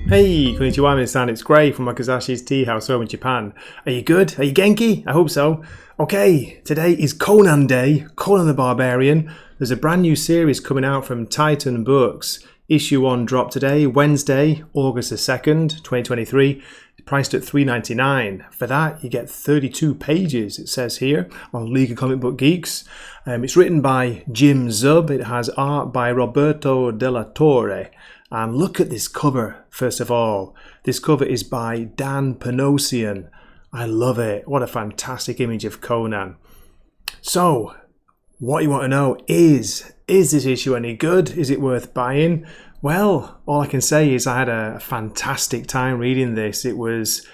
Hey, konnichiwa, minasan, it's Gray from Wakazashi's Tea House home in Japan. Are you good? Are you Genki? I hope so. Okay, today is Conan Day, Conan the Barbarian. There's a brand new series coming out from Titan Books. Issue 1 dropped today, Wednesday, August the 2nd, 2023. Priced at $3.99. For that, you get 32 pages, it says here, on League of Comic Book Geeks. It's written by Jim Zub. It has art by Roberto de la Torre. And look at this cover, first of all. This cover is by Dan Panosian. I love it. What a fantastic image of Conan. So, what you want to know is this issue any good? Is it worth buying? Well, all I can say is I had a fantastic time reading this. It was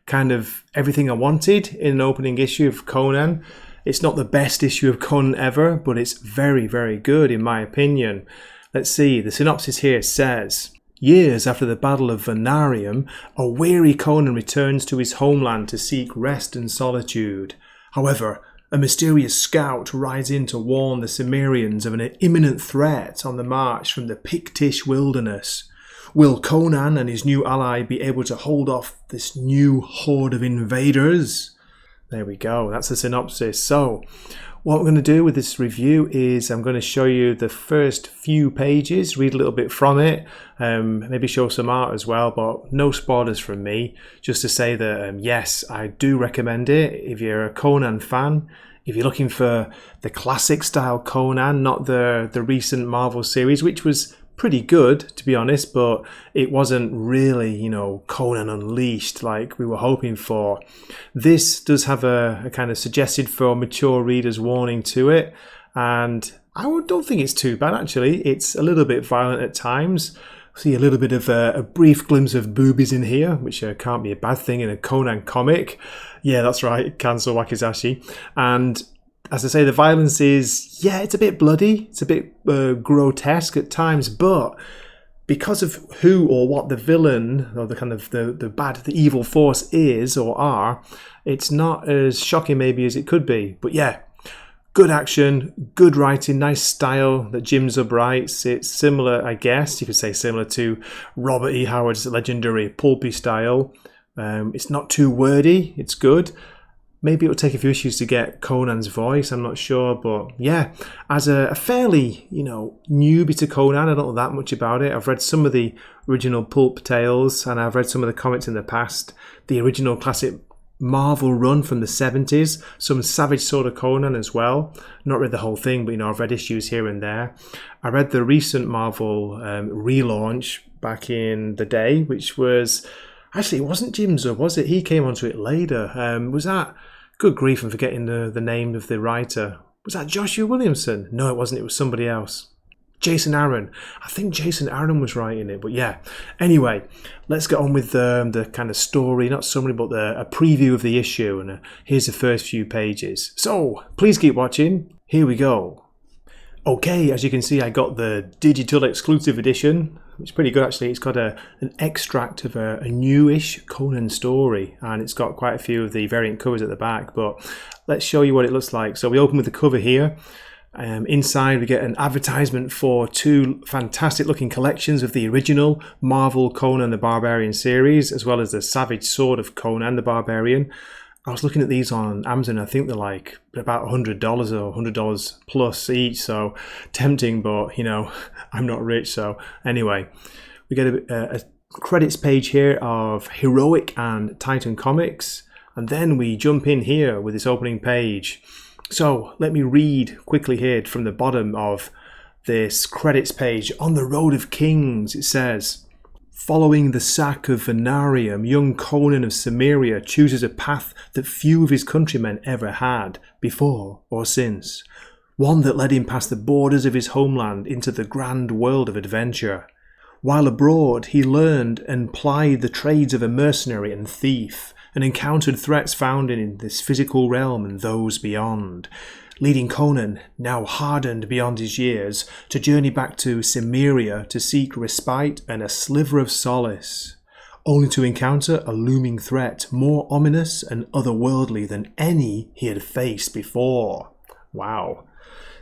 kind of everything I wanted in an opening issue of Conan. It's not the best issue of Conan ever, but it's very, very good in my opinion. Let's see, the synopsis here says, years after the Battle of Venarium, a weary Conan returns to his homeland to seek rest and solitude. However, a mysterious scout rides in to warn the Cimmerians of an imminent threat on the march from the Pictish wilderness. Will Conan and his new ally be able to hold off this new horde of invaders? There we go, that's the synopsis. So, what we're going to do with this review is I'm going to show you the first few pages, read a little bit from it, maybe show some art as well, but no spoilers from me. Just to say that, yes, I do recommend it if you're a Conan fan. If you're looking for the classic style Conan, not the recent Marvel series, which was pretty good, to be honest, but it wasn't really, Conan Unleashed like we were hoping for. This does have a kind of suggested for mature readers warning to it, and I don't think it's too bad actually. It's a little bit violent at times. See a little bit of a brief glimpse of boobies in here, which can't be a bad thing in a Conan comic. Yeah, that's right, cancel Wakizashi. And as I say, the violence is, it's a bit bloody, it's a bit grotesque at times, but because of who or what the villain or the kind of the evil force is or are, it's not as shocking maybe as it could be. But yeah, good action, good writing, nice style that Jim Zub writes. It's similar, I guess, you could say similar to Robert E. Howard's legendary pulpy style. It's not too wordy, it's good. Maybe it'll take a few issues to get Conan's voice, I'm not sure, but yeah, as a fairly, newbie to Conan, I don't know that much about it. I've read some of the original pulp tales, and I've read some of the comics in the past. The original classic Marvel run from the 70s, some Savage Sword of Conan as well. Not read the whole thing, but I've read issues here and there. I read the recent Marvel relaunch back in the day, which was, actually it wasn't Jim Zub, was it? He came onto it later. Was that, good grief, I'm forgetting the name of the writer. Was that Joshua Williamson? No, it wasn't, it was somebody else. Jason Aaron. I think Jason Aaron was writing it, but yeah. Anyway, let's get on with the kind of story, not summary, but a preview of the issue. And here's the first few pages. So, please keep watching. Here we go. Okay, as you can see, I got the digital exclusive edition. It's pretty good actually. It's got an extract of a newish Conan story, and it's got quite a few of the variant covers at the back, but let's show you what it looks like. So we open with the cover here. Inside we get an advertisement for two fantastic looking collections of the original Marvel Conan the Barbarian series, as well as the Savage Sword of Conan the Barbarian. I was looking at these on Amazon. I think they're like about $100 or $100 plus each, so tempting, but I'm not rich. So anyway, we get a credits page here of Heroic and Titan Comics, and then we jump in here with this opening page. So let me read quickly here from the bottom of this credits page. On the Road of Kings, it says, following the sack of Venarium, young Conan of Cimmeria chooses a path that few of his countrymen ever had, before or since. One that led him past the borders of his homeland into the grand world of adventure. While abroad, he learned and plied the trades of a mercenary and thief, and encountered threats found in this physical realm and those beyond, leading Conan, now hardened beyond his years, to journey back to Cimmeria to seek respite and a sliver of solace, only to encounter a looming threat more ominous and otherworldly than any he had faced before. Wow.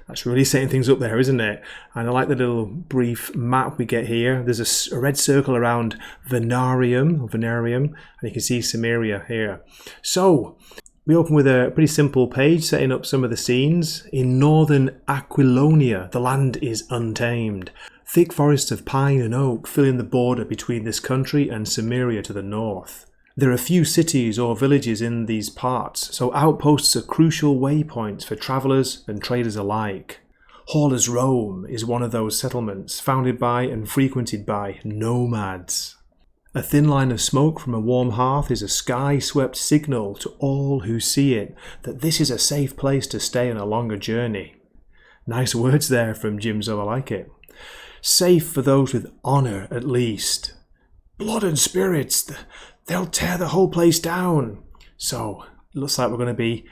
That's really setting things up there, isn't it? And I like the little brief map we get here. There's a red circle around Venarium, and you can see Cimmeria here. So, we open with a pretty simple page setting up some of the scenes. In northern Aquilonia, the land is untamed. Thick forests of pine and oak filling the border between this country and Cimmeria to the north. There are few cities or villages in these parts, so outposts are crucial waypoints for travellers and traders alike. Horler's Rome is one of those settlements, founded by and frequented by nomads. A thin line of smoke from a warm hearth is a sky-swept signal to all who see it that this is a safe place to stay on a longer journey. Nice words there from Jim Zoe, I like it. Safe for those with honour, at least. Blood and spirits, they'll tear the whole place down. So, it looks like we're going to be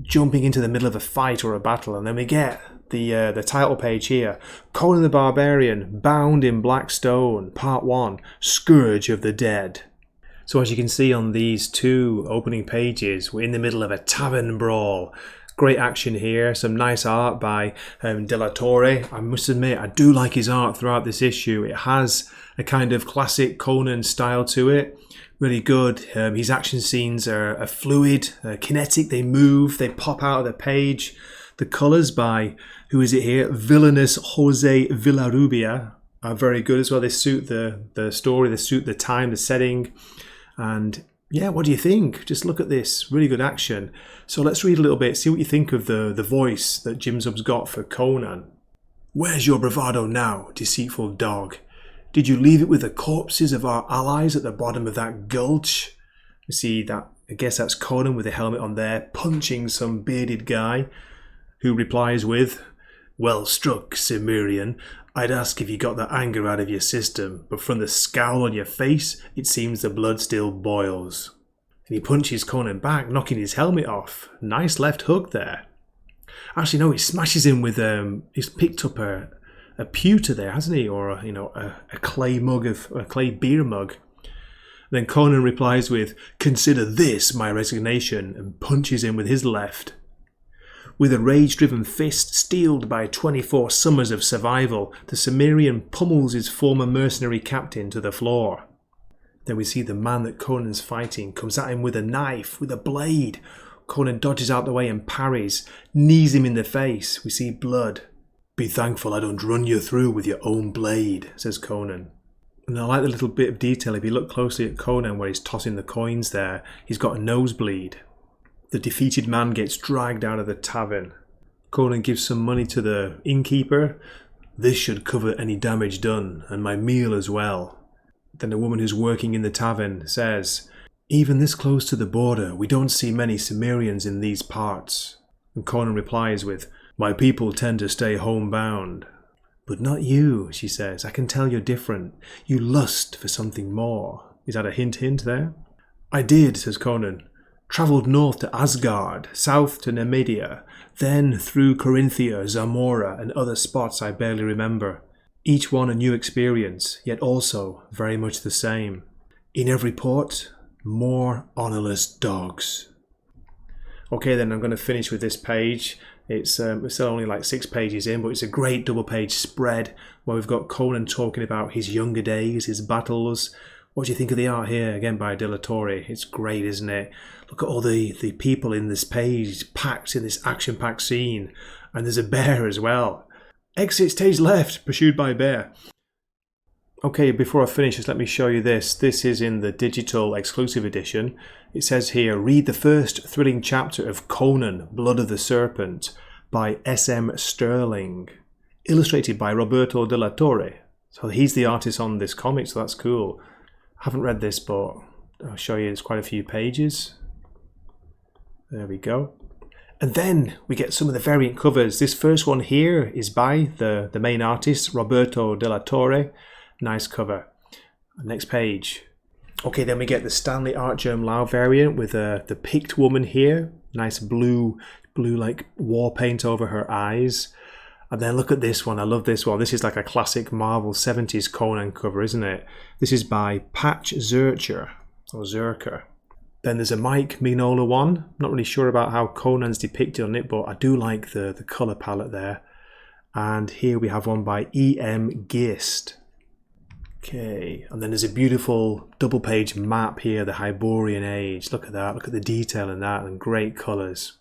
jumping into the middle of a fight or a battle, and then we get the title page here. Conan the Barbarian, Bound in Black Stone, Part 1, Scourge of the Dead. So as you can see on these two opening pages, we're in the middle of a tavern brawl. Great action here, some nice art by De La Torre. I must admit, I do like his art throughout this issue. It has a kind of classic Conan style to it. Really good. His action scenes are fluid, kinetic, they move, they pop out of the page. The colours by, who is it here? Villainous Jose Villarrubia are very good as well. They suit the story, they suit the time, the setting. And yeah, what do you think? Just look at this. Really good action. So let's read a little bit, see what you think of the voice that Jim Zub's got for Conan. Where's your bravado now, deceitful dog? Did you leave it with the corpses of our allies at the bottom of that gulch? You see that, I guess that's Conan with the helmet on there, punching some bearded guy, who replies with, well struck, Cimmerian. I'd ask if you got that anger out of your system, but from the scowl on your face, it seems the blood still boils. And he punches Conan back, knocking his helmet off. Nice left hook there. Actually, no, he smashes him with, he's picked up a pewter there, hasn't he? Or, a clay mug, a clay beer mug. Then Conan replies with, consider this my resignation, and punches him with his left. With a rage-driven fist steeled by 24 summers of survival, the Cimmerian pummels his former mercenary captain to the floor. Then we see the man that Conan's fighting comes at him with a knife, with a blade. Conan dodges out the way and parries, knees him in the face. We see blood. Be thankful I don't run you through with your own blade, says Conan. And I like the little bit of detail. If you look closely at Conan where he's tossing the coins there, he's got a nosebleed. The defeated man gets dragged out of the tavern. Conan gives some money to the innkeeper. This should cover any damage done, and my meal as well. Then the woman who's working in the tavern says, even this close to the border, we don't see many Cimmerians in these parts. And Conan replies with, my people tend to stay homebound. But not you, she says. I can tell you're different. You lust for something more. Is that a hint there? I did, says Conan. Travelled north to Asgard, south to Nemedia, then through Corinthia, Zamora, and other spots I barely remember. Each one a new experience, yet also very much the same. In every port, more honourless dogs. Okay, then I'm going to finish with this page. It's still only like 6 pages in, but it's a great double page spread where we've got Conan talking about his younger days, his battles. What do you think of the art here, again by De La Torre? It's great, isn't it? Look at all the people in this page, packed in this action-packed scene. And there's a bear as well. Exit stage left, pursued by a bear. Okay, before I finish, just let me show you this. This is in the digital exclusive edition. It says here, read the first thrilling chapter of Conan, Blood of the Serpent by S.M. Sterling. Illustrated by Roberto de la Torre. So he's the artist on this comic, so that's cool. I haven't read this, but I'll show you, there's quite a few pages. There we go. And then we get some of the variant covers. This first one here is by the main artist, Roberto de la Torre. Nice cover. Next page. Okay, then we get the Stanley Art Germ Lau variant with the Pict woman here. Nice blue like war paint over her eyes. And then look at this one. I love this one. This is like a classic Marvel 70s Conan cover, isn't it? This is by Patch Zurcher, or Zerker. Then there's a Mike Mignola one. Not really sure about how Conan's depicted on it, but I do like the colour palette there. And here we have one by E.M. Gist. Okay, and then there's a beautiful double-page map here, the Hyborian Age. Look at that, look at the detail in that, and great colours.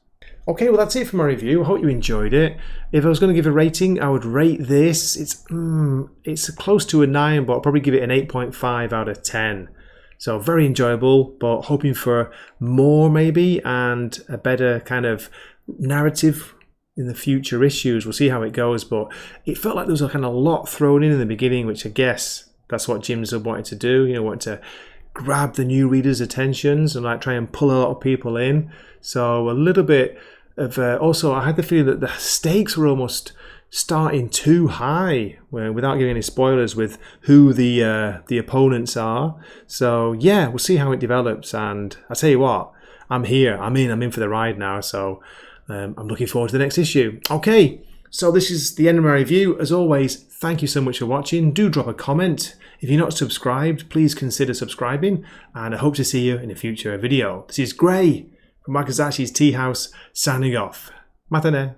Okay, well that's it for my review. I hope you enjoyed it. If I was going to give a rating, I would rate this. It's close to a 9, but I'll probably give it an 8.5 out of 10. So very enjoyable, but hoping for more maybe, and a better kind of narrative in the future issues. We'll see how it goes, but it felt like there was a kind of lot thrown in the beginning, which I guess that's what Jim Zub wanted to do, you know, wanted to grab the new readers' attentions and like try and pull a lot of people in. So a little bit of also I had the feeling that the stakes were almost starting too high, without giving any spoilers with who the opponents are. So yeah, we'll see how it develops, and I tell you what, I'm in for the ride now. So I'm looking forward to the next issue. Okay, so this is the end of my review. As always, thank you so much for watching. Do drop a comment. If you're not subscribed, please consider subscribing, and I hope to see you in a future video. This is Gray from Wakazashi's Tea House, signing off. Matane.